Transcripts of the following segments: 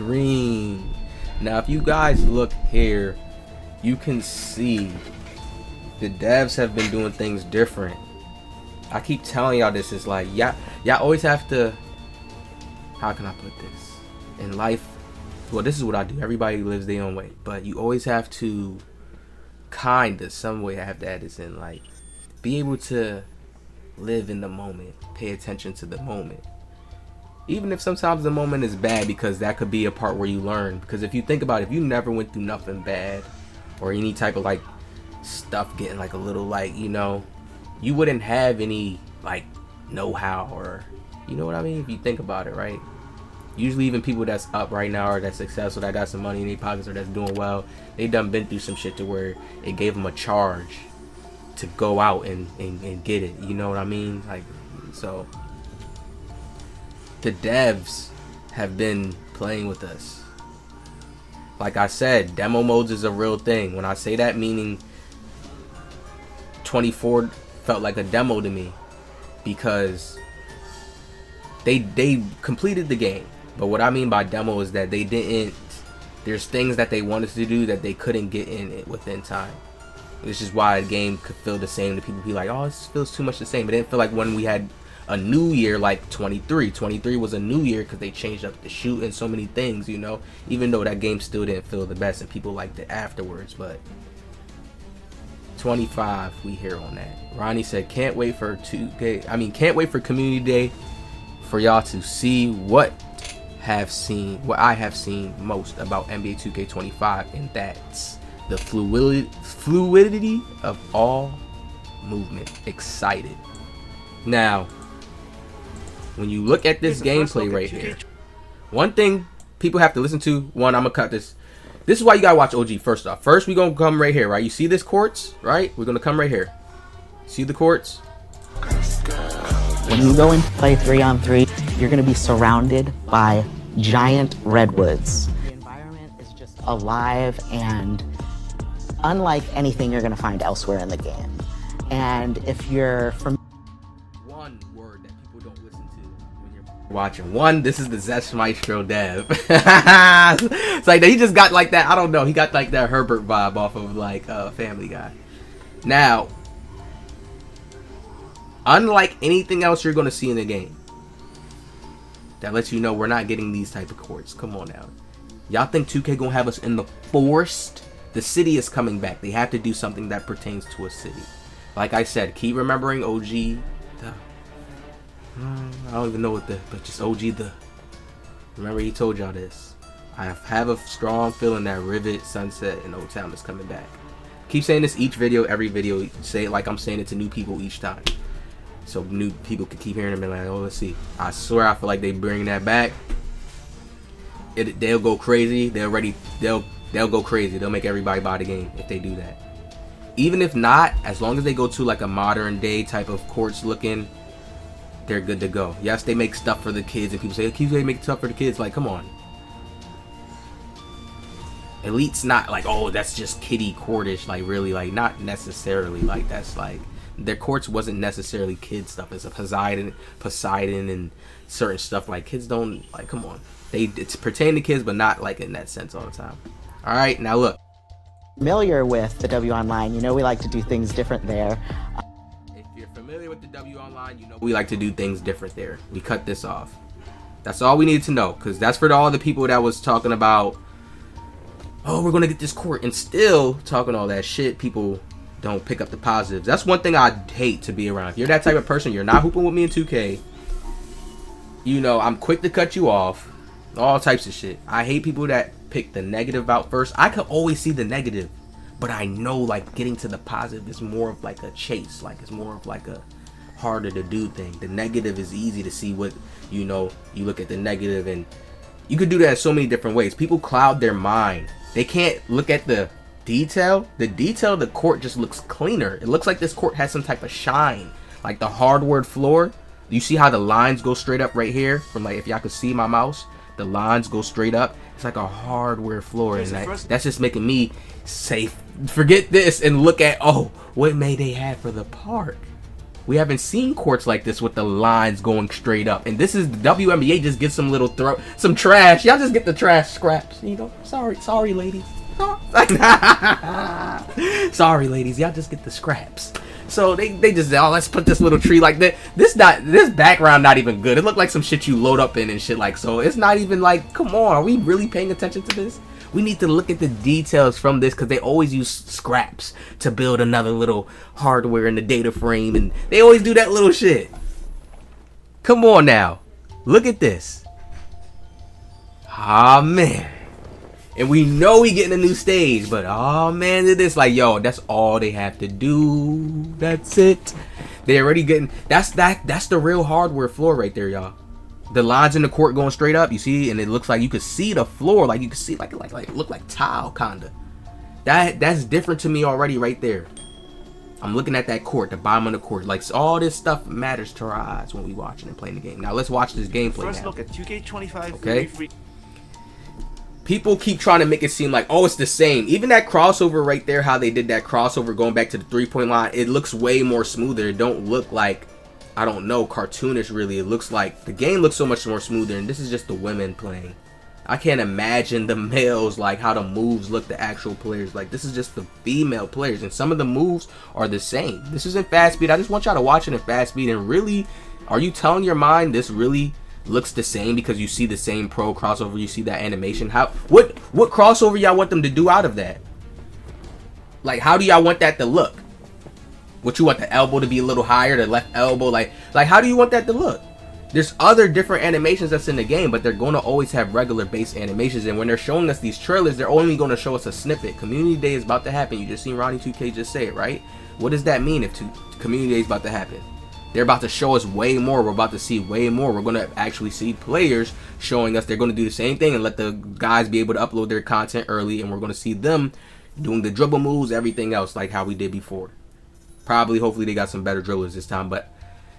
screen. Now if you guys look here, you can see the devs have been doing things different. I keep telling y'all this is like, y'all always have to, how can I put this? In life, well, this is what I do. Everybody lives their own way, but you always have to some way I have to add this in, like, be able to live in the moment, pay attention to the moment. Even if sometimes the moment is bad, because that could be a part where you learn. Because if you think about it, if you never went through nothing bad or any type of like stuff getting like a little like, you know, you wouldn't have any like know-how, or you know what I mean, if you think about it, right? Usually even people that's up right now or that's successful, that got some money in their pockets or that's doing well, they done been through some shit to where it gave them a charge to go out and get it, you know what I mean? Like, so the devs have been playing with us. Like I said, demo modes is a real thing. When I say that, meaning 24 felt like a demo to me, because they completed the game. But what I mean by demo is that they didn't, there's things that they wanted to do that they couldn't get in it within time. Which is why the game could feel the same to people. Be like, oh, this feels too much the same. It didn't feel like when we had a new year like 23 was a new year, because they changed up the shoot and so many things, you know, even though that game still didn't feel the best and people liked it afterwards. But 25, we here on that. Ronnie said, can't wait for community day for y'all to see what I have seen most about NBA 2K25, and that's the fluidity of all movement. Excited. Now, when you look at this gameplay right here, one thing people have to listen to, one, I'm gonna cut this. This is why you gotta watch OG first off. First, we're gonna come right here, right? You see this courts, right? We're gonna come right here. See the courts? When you go and play 3-on-3, you're gonna be surrounded by giant redwoods. The environment is just alive and unlike anything you're gonna find elsewhere in the game. And if you're from one word that people don't listen to when you're watching, one, this is the Zest Maestro dev. It's like he just got like that, I don't know, he got like that Herbert vibe off of like Family Guy. Now, unlike anything else you're gonna see in the game, that lets you know we're not getting these type of courts. Come on now. Y'all think 2K gonna have us in the forest? The city is coming back. They have to do something that pertains to a city. Like I said, keep remembering OG. I don't even know what but just OG the. Remember he told y'all this. I have a strong feeling that Rivet, Sunset, and Old Town is coming back. Keep saying this each video, every video. Say it like I'm saying it to new people each time, so new people can keep hearing them and like, oh, let's see. I swear, I feel like they bring that back. They'll go crazy. They'll go crazy. They'll make everybody buy the game if they do that. Even if not, as long as they go to like a modern day type of courts looking, they're good to go. Yes, they make stuff for the kids, and people say, they make stuff for the kids. Like, come on. Elite's not like, oh, that's just kiddie courtish. Like, really, like, not necessarily. Like, that's like, their courts wasn't necessarily kid stuff. It's a Poseidon and certain stuff. Like, kids don't, like, come on. It's pertaining to kids, but not like in that sense all the time. All right, now look. Familiar with the W Online, you know we like to do things different there. If you're familiar with the W Online, you know we like to do things different there. We cut this off. That's all we needed to know, because that's for all the people that was talking about, oh, we're gonna get this court, and still talking all that shit. People don't pick up the positives. That's one thing I hate to be around. If you're that type of person, you're not hooping with me in 2K, you know I'm quick to cut you off. All types of shit. I hate people that pick the negative out first. I could always see the negative, but I know like getting to the positive is more of like a chase. Like it's more of like a harder to do thing. The negative is easy to see what, you know, you look at the negative, and you could do that in so many different ways. People cloud their mind. They can't look at the detail. The detail of the court just looks cleaner. It looks like this court has some type of shine. Like the hardwood floor. You see how the lines go straight up right here? From like, if y'all could see my mouse, the lines go straight up. It's like a hardware floor, and that's just making me say, forget this and look at, oh, what may they have for the park? We haven't seen courts like this with the lines going straight up. And this is the WNBA just gets some little some trash. Y'all just get the trash scraps. You know, sorry ladies. Sorry ladies, y'all just get the scraps. So they just, oh, let's put this little tree like that. This background not even good. It looked like some shit you load up in and shit like, so it's not even like, come on, are we really paying attention to this? We need to look at the details from this, because they always use scraps to build another little hardware in the data frame, and they always do that little shit. Come on now. Look at this. Ah, man. And we know we getting a new stage, but oh man, it is like, yo, that's all they have to do. That's it. They already getting, that's the real hardware floor right there, y'all. The lines in the court going straight up, you see, and it looks like you could see the floor, like you could see like look like tile kinda. That's different to me already right there. I'm looking at that court, the bottom of the court. Like, all this stuff matters to our eyes when we watching and playing the game. Now let's watch this gameplay. First now. look at 2K25. Okay. People keep trying to make it seem like, oh, it's the same. Even that crossover right there, how they did that crossover going back to the 3-point line, it looks way more smoother. It don't look like, I don't know, cartoonish really. It looks like the game looks so much more smoother, and this is just the women playing. I can't imagine the males, like how the moves look, the actual players. Like, this is just the female players, and some of the moves are the same. This isn't fast speed. I just want y'all to watch it in fast speed, and really, are you telling your mind this really looks the same because you see the same pro crossover, you see that animation? What crossover y'all want them to do out of that? Like, how do y'all want that to look? What, you want the elbow to be a little higher, the left elbow, like how do you want that to look? There's other different animations that's in the game, but they're going to always have regular base animations, and when they're showing us these trailers, they're only going to show us a snippet. Community Day is about to happen. You just seen Ronnie 2K just say it, right? What does that mean if Community Day is about to happen? They're about to show us way more. We're about to see way more. We're going to actually see players showing us. They're going to do the same thing and let the guys be able to upload their content early. And we're going to see them doing the dribble moves, everything else like how we did before. Probably, hopefully they got some better dribblers this time. But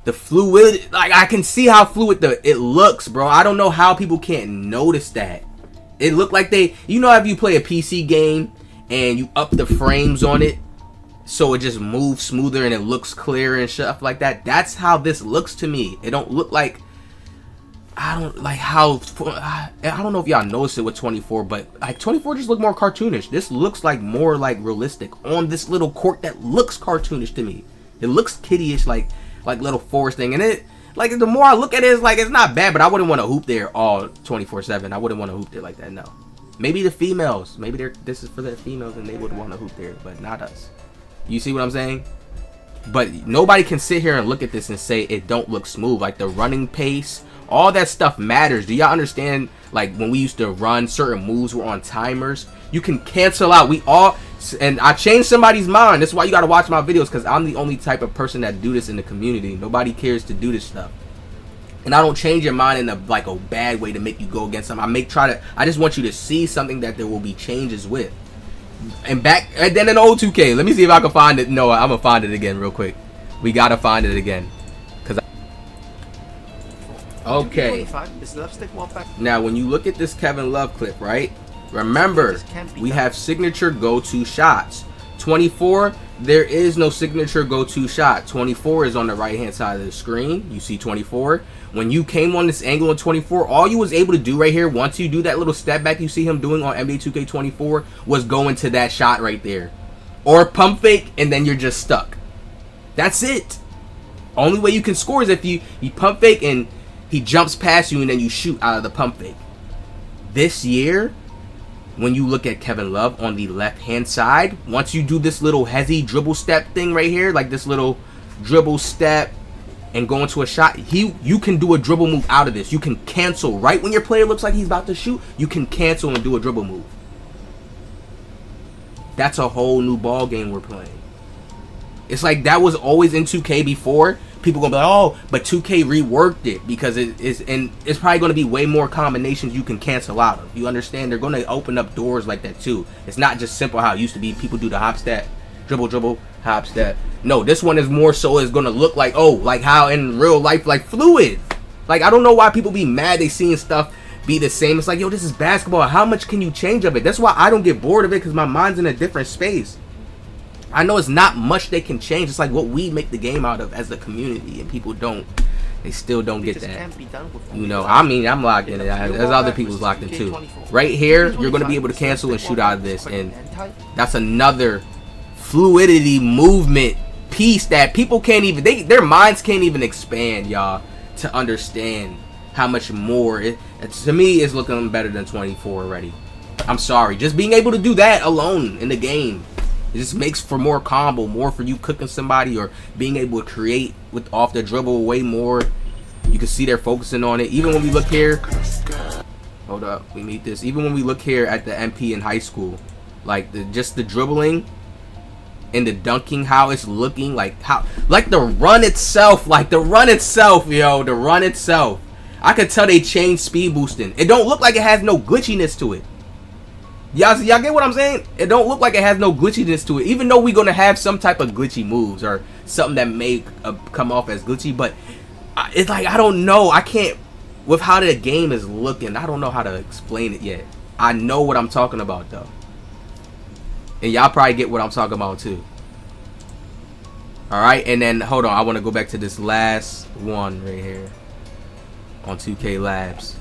the fluid, like, I can see how fluid it looks, bro. I don't know how people can't notice that. It looked like they, you know, if you play a PC game and you up the frames on it, so it just moves smoother and it looks clearer and stuff like that. That's how this looks to me. It don't look like, I don't know if y'all noticed it with 24, but like 24 just look more cartoonish. This looks like more like realistic on this little court that looks cartoonish to me. It looks kiddie-ish, like little forest thing. And it, like, the more I look at it, it's like, it's not bad, but I wouldn't want to hoop there all 24/7. I wouldn't want to hoop there like that, no. Maybe the females, maybe this is for the females and they would want to hoop there, but not us. You see what I'm saying? But nobody can sit here and look at this and say it don't look smooth. Like, the running pace, all that stuff matters. Do y'all understand? Like, when we used to run, certain moves were on timers. You can cancel out. And I changed somebody's mind. That's why you got to watch my videos, because I'm the only type of person that do this in the community. Nobody cares to do this stuff. And I don't change your mind in a bad way to make you go against them. I just want you to see something that there will be changes with. And then in old 2K, let me see if I can find it. No, I'm gonna find it again real quick. We gotta find it again, okay. Now, when you look at this Kevin Love clip, right? Remember, we have signature go-to shots. 24, there is no signature go-to shot. 24 is on the right-hand side of the screen. You see 24. When you came on this angle in 24, all you was able to do right here, once you do that little step back you see him doing on NBA 2K24, was go into that shot right there. Or pump fake, and then you're just stuck. That's it. Only way you can score is if you pump fake and he jumps past you and then you shoot out of the pump fake. This year, when you look at Kevin Love on the left-hand side, once you do this little hezzy dribble step thing right here, like this little dribble step and go into a shot, you can do a dribble move out of this. You can cancel right when your player looks like he's about to shoot. You can cancel and do a dribble move. That's a whole new ball game we're playing. It's like that was always in 2K before. People gonna be like, oh, but 2K reworked it because it's probably gonna be way more combinations you can cancel out of. You understand? They're gonna open up doors like that too. It's not just simple how it used to be. People do the hop step, dribble, hop step. No, this one is more so it's gonna look like, oh, like how in real life, like fluid. Like, I don't know why people be mad they seeing stuff be the same. It's like, yo, this is basketball. How much can you change of it? That's why I don't get bored of it, because my mind's in a different space. I know it's not much they can change. It's like what we make the game out of as a community, and people don't. They still don't get that. You know, I mean, I'm locked in it. There's other people's locked in too. Right here, you're going to be able to cancel and shoot out of this, and that's another fluidity movement piece that people can't even, their minds can't even expand, y'all, to understand how much more it to me is looking better than 24 already. I'm sorry, just being able to do that alone in the game, it just makes for more combo, more for you cooking somebody, or being able to create with off the dribble way more. You can see they're focusing on it. Even when we look here, hold up, we meet this. Even when we look here at the MP in high school, like just the dribbling and the dunking, how it's looking, like the run itself, yo, the run itself. I could tell they changed speed boosting. It don't look like it has no glitchiness to it. Y'all get what I'm saying? It don't look like it has no glitchiness to it, even though we're gonna have some type of glitchy moves or something that may come off as glitchy. But it's like, I don't know. I can't, with how the game is looking, I don't know how to explain it yet. I know what I'm talking about though, and y'all probably get what I'm talking about too. All right, and then hold on, I want to go back to this last one right here on 2K Labs,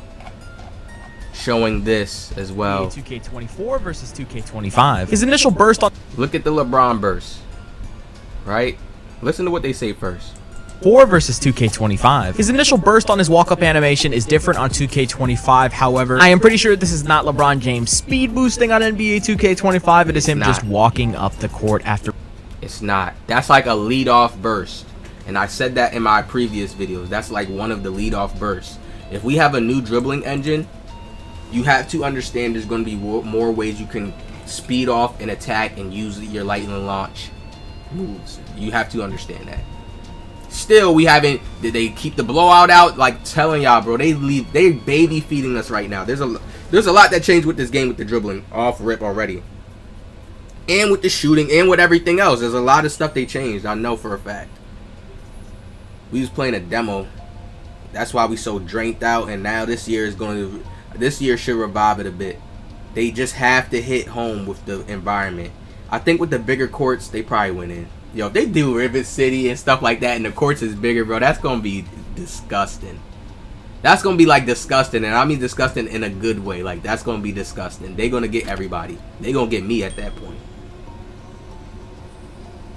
showing this as well. 2K24 versus 2K25. His initial burst on... Look at the LeBron burst, right? Listen to what they say first. 4 versus 2K25. His initial burst on his walk-up animation is different on 2K25. However, I am pretty sure this is not LeBron James speed boosting on NBA 2K25. It is him just walking up the court after... It's not. That's like a lead-off burst. And I said that in my previous videos. That's like one of the lead-off bursts. If we have a new dribbling engine, you have to understand there's going to be more ways you can speed off and attack and use your lightning launch moves. You have to understand that. Still, we haven't. Did they keep the blowout out? Like telling y'all, bro, they baby feeding us right now. There's a lot that changed with this game with the dribbling off rip already, and with the shooting and with everything else. There's a lot of stuff they changed. I know for a fact. We was playing a demo. That's why we so drained out, and now this year should revive it a bit. They just have to hit home with the environment. I think with the bigger courts, they probably went in. Yo, if they do Rivet City and stuff like that and the courts is bigger, bro, that's gonna be disgusting. That's gonna be like disgusting, and I mean disgusting in a good way. Like, that's gonna be disgusting. They gonna get everybody. They gonna get me at that point.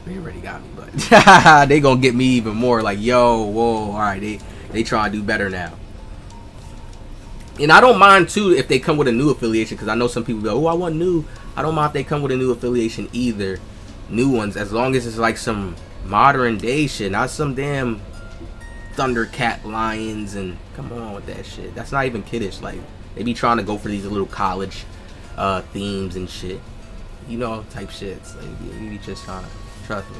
They already got me, but they gonna get me even more. Like, yo, whoa, all right, they trying to do better now. And I don't mind too if they come with a new affiliation, because I know some people go, oh, I want new. I don't mind if they come with a new affiliation either. New ones, as long as it's like some modern day shit, not some damn Thundercat Lions and come on with that shit. That's not even kiddish. Like, they be trying to go for these little college themes and shit, you know, type shits. Like, you be just trying to, trust me.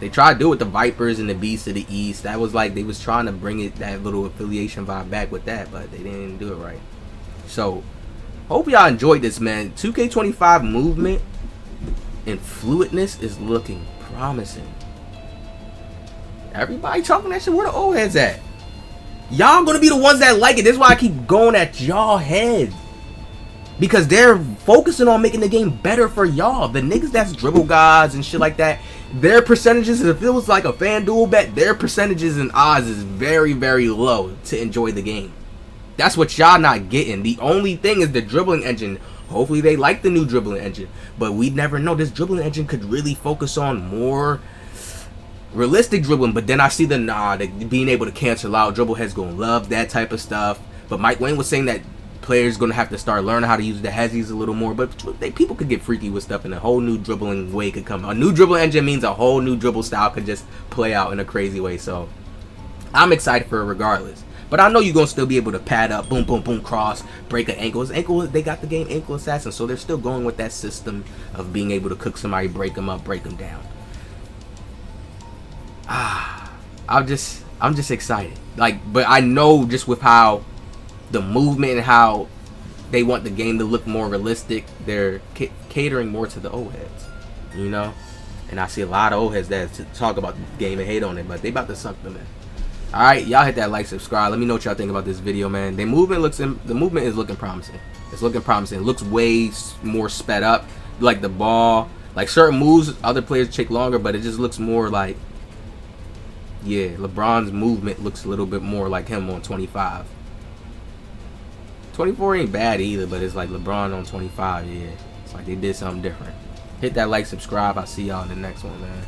They tried to do it with the Vipers and the Beasts of the East. That was like, they was trying to bring it, that little affiliation vibe back with that, but they didn't do it right. So hope y'all enjoyed this, man. 2K25 movement and fluidness is looking promising. Everybody talking that shit. Where the old heads at? Y'all gonna be the ones that like it. This is why I keep going at y'all head, because they're focusing on making the game better for y'all. The niggas that's dribble gods and shit like that, their percentages, if it was like a FanDuel bet, their percentages and odds is very, very low to enjoy the game. That's what y'all not getting. The only thing is the dribbling engine. Hopefully they like the new dribbling engine, but we never know. This dribbling engine could really focus on more realistic dribbling, but then I see the being able to cancel out. Dribble heads gonna love that type of stuff. But Mike Wayne was saying that players gonna have to start learning how to use the hezzies a little more. But people could get freaky with stuff, and a whole new dribbling way could come. A new dribbling engine means a whole new dribble style could just play out in a crazy way. So I'm excited for it regardless. But I know you're going to still be able to pad up, boom, boom, boom, cross, break an ankle. They got the game Ankle Assassin, so they're still going with that system of being able to cook somebody, break them up, break them down. I'm just excited. Like, but I know just with how the movement and how they want the game to look more realistic, they're catering more to the old heads, you know? And I see a lot of old heads that talk about the game and hate on it, but they about to suck them in. Alright, y'all hit that like, subscribe. Let me know what y'all think about this video, man. The movement is looking promising. It's looking promising. It looks way more sped up. Like the ball, Like certain moves, other players take longer, but it just looks more like, yeah, LeBron's movement looks a little bit more like him on 25. 24 ain't bad either, but it's like LeBron on 25, yeah. It's like they did something different. Hit that like, subscribe. I'll see y'all in the next one, man.